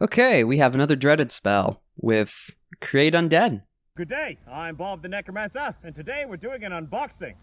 Okay, we have another dreaded spell with Create Undead. Good day, I'm Bob the Necromancer, and today we're doing an unboxing.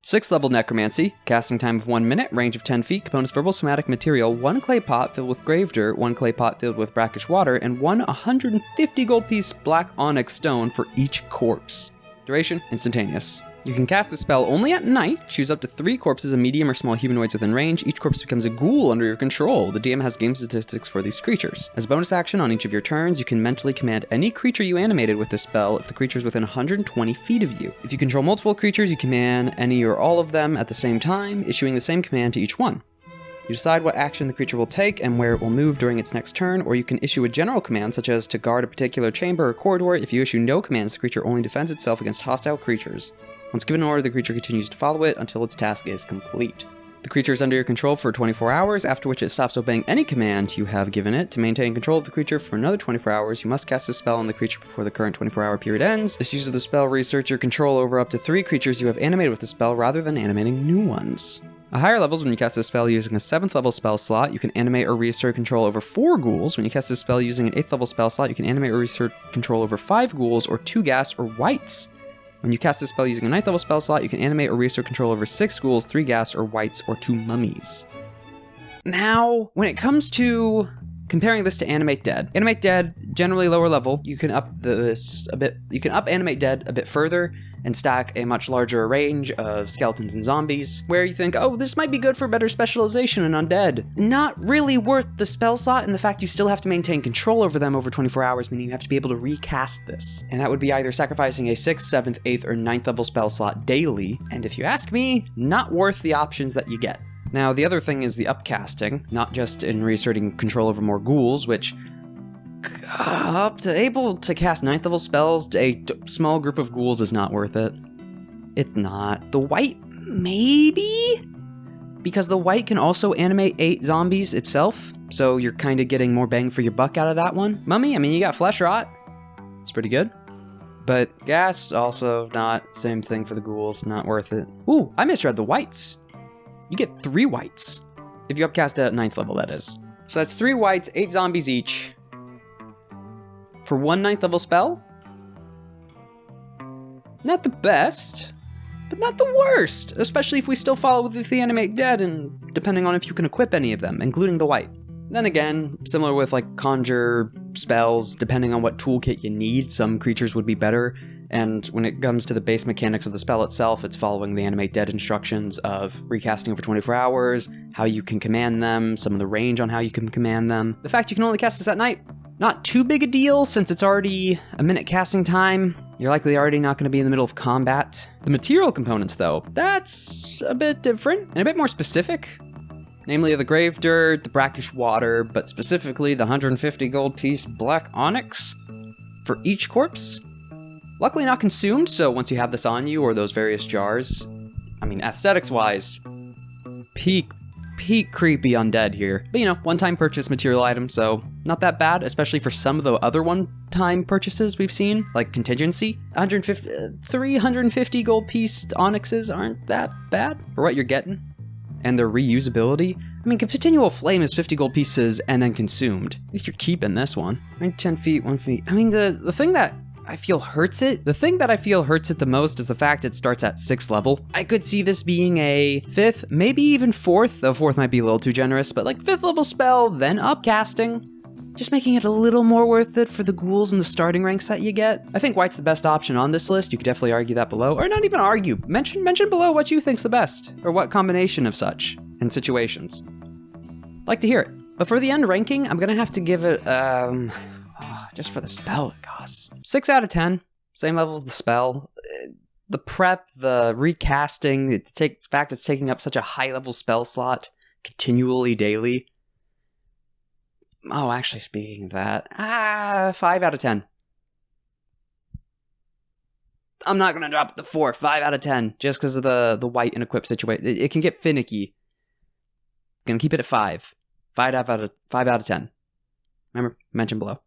6th level Necromancy, casting time of 1 minute, range of 10 feet, components verbal somatic material, 1 clay pot filled with grave dirt, 1 clay pot filled with brackish water, and 1 150 gold piece black onyx stone for each corpse. Duration, instantaneous. You can cast the spell only at night, choose up to 3 corpses of medium or small humanoids within range. Each corpse becomes a ghoul under your control. The DM has game statistics for these creatures. As a bonus action on each of your turns, you can mentally command any creature you animated with this spell if the creature is within 120 feet of you. If you control multiple creatures, you command any or all of them at the same time, issuing the same command to each one. You decide what action the creature will take and where it will move during its next turn, or you can issue a general command such as to guard a particular chamber or corridor. If you issue no commands, the creature only defends itself against hostile creatures. Once given an order, the creature continues to follow it until its task is complete. The creature is under your control for 24 hours, after which it stops obeying any command you have given it. To maintain control of the creature for another 24 hours, you must cast a spell on the creature before the current 24-hour period ends. This use of the spell reasserts your control over up to 3 creatures you have animated with the spell rather than animating new ones. At higher levels, when you cast a spell using a 7th level spell slot, you can animate or reassert control over 4 ghouls. When you cast a spell using an 8th level spell slot, you can animate or reassert control over 5 ghouls or 2 ghasts or wights. When you cast a spell using a 9th level spell slot, you can animate or reassert control over 6 ghouls, 3 ghasts or wights, or 2 mummies. Now, when it comes to comparing this to Animate Dead, Animate Dead, generally lower level, you can up this a bit. You can up Animate Dead a bit further and stack a much larger range of skeletons and zombies, where you think, oh, this might be good for better specialization in undead. Not really worth the spell slot, and the fact you still have to maintain control over them over 24 hours, meaning you have to be able to recast this. And that would be either sacrificing a 6th, 7th, 8th, or 9th level spell slot daily, and if you ask me, not worth the options that you get. Now, the other thing is the upcasting, not just in reasserting control over more ghouls, which able to cast 9th level spells, a small group of ghouls is not worth it. It's not. The wight, maybe? Because the wight can also animate 8 zombies itself, so you're kind of getting more bang for your buck out of that one. Mummy, I mean, you got flesh rot. It's pretty good. But ghast, also not. Same thing for the ghouls, not worth it. Ooh, I misread the wights. You get 3 wights. If you upcast it at 9th level, that is. So that's 3 wights, 8 zombies each. For 1 9th level spell? Not the best, but not the worst, especially if we still follow with the Animate Dead and depending on if you can equip any of them, including the wight. Then again, similar with like conjure spells, depending on what toolkit you need, some creatures would be better, and when it comes to the base mechanics of the spell itself, it's following the Animate Dead instructions of recasting over 24 hours, how you can command them, some of the range on how you can command them. The fact you can only cast this at night, not too big a deal since it's already a minute casting time. You're likely already not going to be in the middle of combat. The material components though, that's a bit different and a bit more specific. Namely the grave dirt, the brackish water, but specifically the 150 gold piece black onyx for each corpse. Luckily not consumed, so once you have this on you or those various jars, I mean aesthetics wise, peak creepy undead here. But you know, one-time purchase material item, so not that bad, especially for some of the other one-time purchases we've seen, like contingency. 350 gold piece onyxes aren't that bad for what you're getting. And their reusability. I mean, continual flame is 50 gold pieces and then consumed. At least you're keeping this one. 10 feet, 1 feet. I mean, the thing that I feel hurts it the most is the fact it starts at 6th level. I could see this being a 5th, maybe even 4th, though 4th might be a little too generous, but like 5th level spell, then upcasting. Just making it a little more worth it for the ghouls and the starting ranks that you get. I think white's the best option on this list. You could definitely argue that below, or not even argue. Mention below what you think's the best, or what combination of such in situations. Like to hear it. But for the end ranking, I'm gonna have to give it, just for the spell it costs. 6 out of 10, same level as the spell. The prep, the recasting, the fact it's taking up such a high level spell slot continually daily. Oh, actually speaking of that, 5 out of 10. I'm not gonna drop it to 4, 5 out of 10, just because of the wight and equip situation. It can get finicky. Gonna keep it at 5. 5 out of 10. Remember, mention below.